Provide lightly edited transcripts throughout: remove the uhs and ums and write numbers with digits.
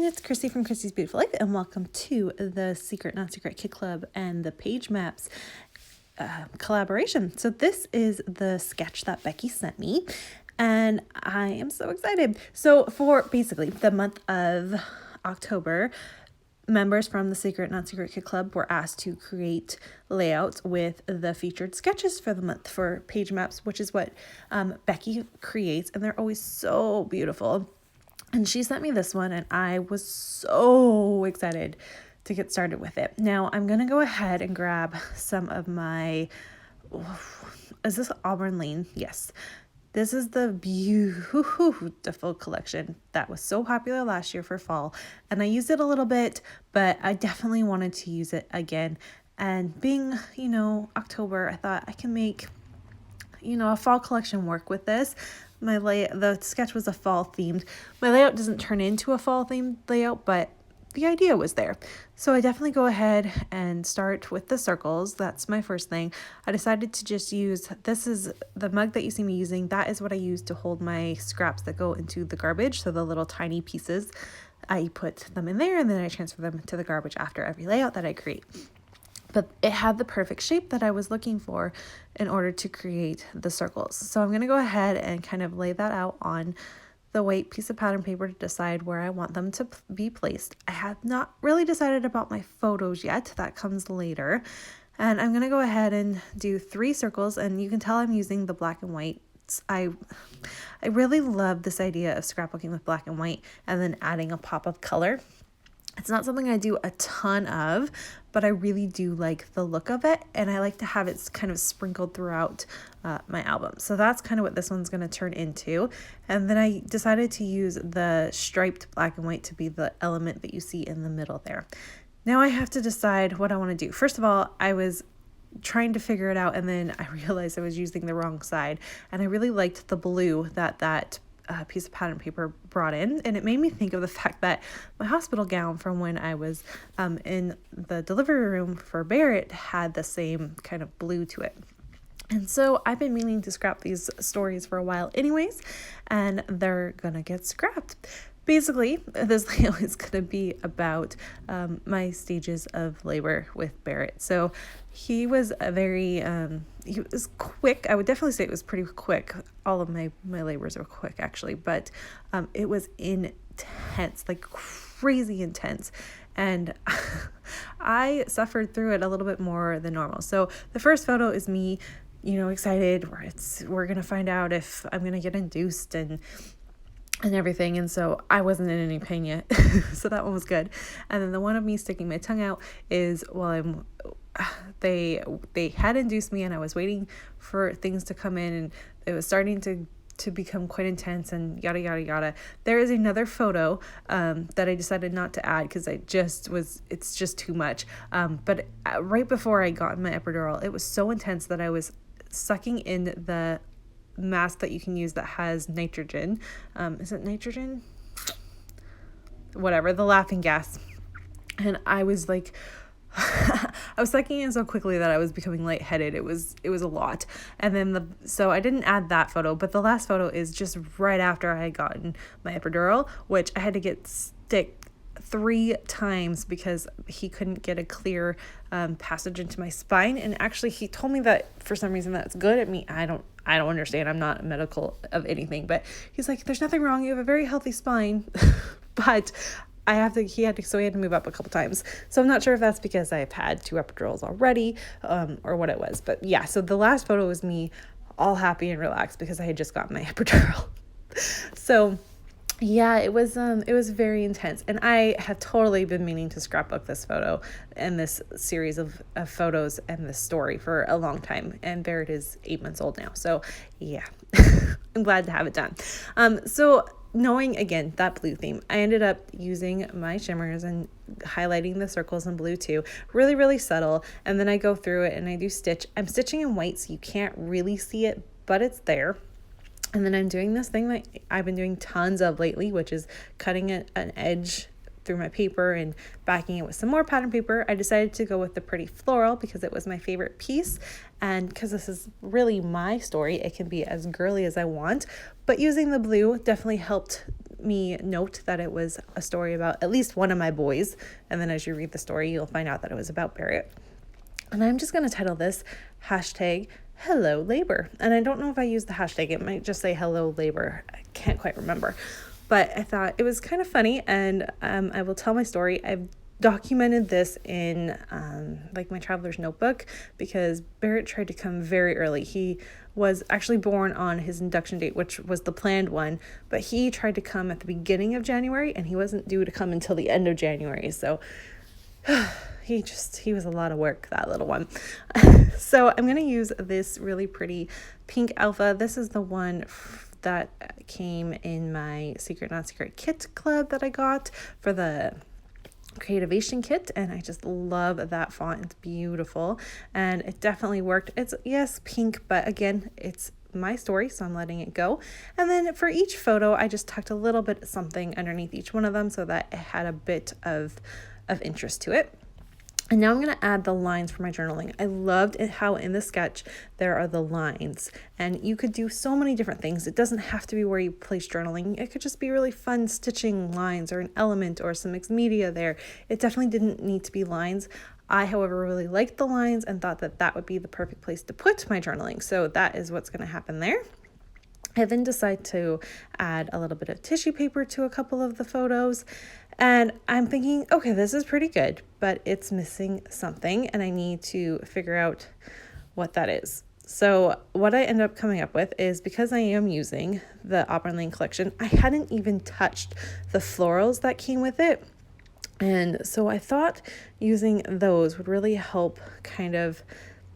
it's Chrissy from Chrissy's Beautiful Life, and welcome to the Secret Not Secret Kid Club and the Page Maps collaboration. So this is the sketch that Becky sent me, and I am so excited. So for basically the month of October, members from the Secret Not Secret Kid Club were asked to create layouts with the featured sketches for the month for page maps, which is what Becky creates, and they're always so beautiful. And she sent me this one, and I was so excited to get started with it. Now I'm going to go ahead and grab some of my, is this Auburn Lane? Yes. This is the beautiful collection that was so popular last year for fall. And I used it a little bit, but I definitely wanted to use it again. And being, October, I thought I can make, a fall collection work with this. The sketch was a fall themed. My layout doesn't turn into a fall themed layout, but the idea was there. So I definitely go ahead and start with the circles. That's my first thing. I decided to just use, this is the mug that you see me using. That is what I use to hold my scraps that go into the garbage. So the little tiny pieces, I put them in there and then I transfer them to the garbage after every layout that I create. But it had the perfect shape that I was looking for in order to create the circles. So I'm going to go ahead and kind of lay that out on the white piece of pattern paper to decide where I want them to be placed. I have not really decided about my photos yet. That comes later. And I'm going to go ahead and do 3 circles, and you can tell I'm using the black and white. I really love this idea of scrapbooking with black and white and then adding a pop of color. It's not something I do a ton of, but I really do like the look of it, and I like to have it kind of sprinkled throughout my album. So that's kind of what this one's going to turn into. And then I decided to use the striped black and white to be the element that you see in the middle there. Now I have to decide what I want to do. First of all, I was trying to figure it out, and then I realized I was using the wrong side, and I really liked the blue that piece of pattern paper brought in, and it made me think of the fact that my hospital gown from when I was in the delivery room for Barrett had the same kind of blue to it. And so I've been meaning to scrap these stories for a while anyways, and they're gonna get scrapped. Basically, this layout is going to be about my stages of labor with Barrett. So he was he was quick. I would definitely say it was pretty quick. All of my labors were quick, actually, but it was intense, like crazy intense. And I suffered through it a little bit more than normal. So the first photo is me, excited. We're going to find out if I'm going to get induced and everything, and so I wasn't in any pain yet. So that one was good. And then the one of me sticking my tongue out is while they had induced me and I was waiting for things to come in, and it was starting to become quite intense and yada yada yada. There is another photo that I decided not to add because it's just too much. But right before I got my epidural, it was so intense that I was sucking in the mask that you can use that has nitrogen. Is it nitrogen? Whatever, the laughing gas. And I was like, I was sucking in so quickly that I was becoming lightheaded. It was a lot. And then so I didn't add that photo, but the last photo is just right after I had gotten my epidural, which I had to get stick 3 times because he couldn't get a clear passage into my spine. And actually he told me that for some reason that's good at me. I don't understand. I'm not medical of anything, but he's like, there's nothing wrong. You have a very healthy spine. But he had to move up a couple times. So I'm not sure if that's because I've had 2 epidurals already, or what it was. But yeah, so the last photo was me all happy and relaxed because I had just gotten my epidural. So yeah, it was very intense, and I have totally been meaning to scrapbook this photo and this series of photos and this story for a long time, and Barrett is 8 months old now, so yeah, I'm glad to have it done. So knowing, again, that blue theme, I ended up using my shimmers and highlighting the circles in blue too, really, really subtle, and then I go through it and I do stitch. I'm stitching in white, so you can't really see it, but it's there. And then I'm doing this thing that I've been doing tons of lately, which is cutting an edge through my paper and backing it with some more pattern paper. I decided to go with the pretty floral because it was my favorite piece, and because this is really my story, it can be as girly as I want, but using the blue definitely helped me note that it was a story about at least one of my boys. And then as you read the story, you'll find out that it was about Barrett. And I'm just going to title this hashtag Hello Labor. And I don't know if I use the hashtag. It might just say Hello Labor. I can't quite remember. But I thought it was kind of funny, and I will tell my story. I've documented this in like my traveler's notebook because Barrett tried to come very early. He was actually born on his induction date, which was the planned one, but he tried to come at the beginning of January, and he wasn't due to come until the end of January. So he was a lot of work, that little one. So I'm going to use this really pretty pink alpha. This is the one that came in my Secret Not Secret kit club that I got for the Creativation kit, and I just love that font. It's beautiful, and it definitely worked. It's, yes, pink, but again, it's my story, so I'm letting it go. And then for each photo, I just tucked a little bit of something underneath each one of them so that it had a bit of interest to it. And now I'm going to add the lines for my journaling. I loved it how in the sketch there are the lines, and you could do so many different things. It doesn't have to be where you place journaling. It could just be really fun stitching lines or an element or some mixed media there. It definitely didn't need to be lines. I, however, really liked the lines and thought that that would be the perfect place to put my journaling. So that is what's going to happen there. I then decide to add a little bit of tissue paper to a couple of the photos, and I'm thinking, okay, this is pretty good, but it's missing something, and I need to figure out what that is. So what I end up coming up with is, because I am using the Auburn Lane collection, I hadn't even touched the florals that came with it. And so I thought using those would really help kind of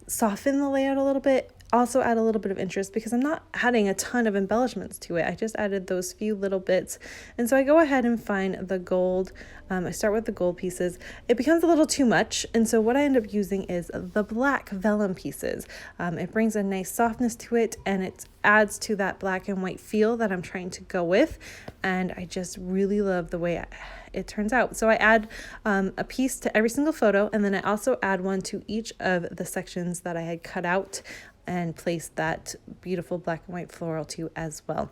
soften the layout a little bit, also add a little bit of interest, because I'm not adding a ton of embellishments to it. I just added those few little bits. And so I go ahead and find the gold. I start with the gold pieces. It becomes a little too much, and so what I end up using is the black vellum pieces. It brings a nice softness to it, and it adds to that black and white feel that I'm trying to go with, and I just really love the way it turns out. So I add a piece to every single photo, and then I also add one to each of the sections that I had cut out and place that beautiful black and white floral to as well.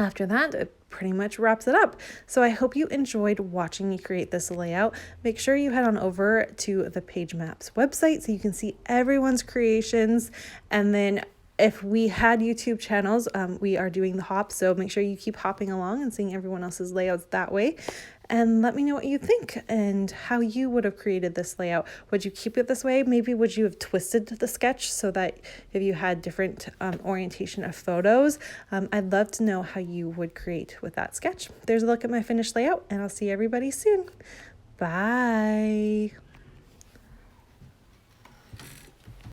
After that, it pretty much wraps it up. So I hope you enjoyed watching me create this layout. Make sure you head on over to the Page Maps website so you can see everyone's creations. And then if we had YouTube channels, we are doing the hop, so make sure you keep hopping along and seeing everyone else's layouts that way. And let me know what you think and how you would have created this layout. Would you keep it this way? Maybe would you have twisted the sketch so that if you had different orientation of photos? I'd love to know how you would create with that sketch. There's a look at my finished layout, and I'll see everybody soon. Bye.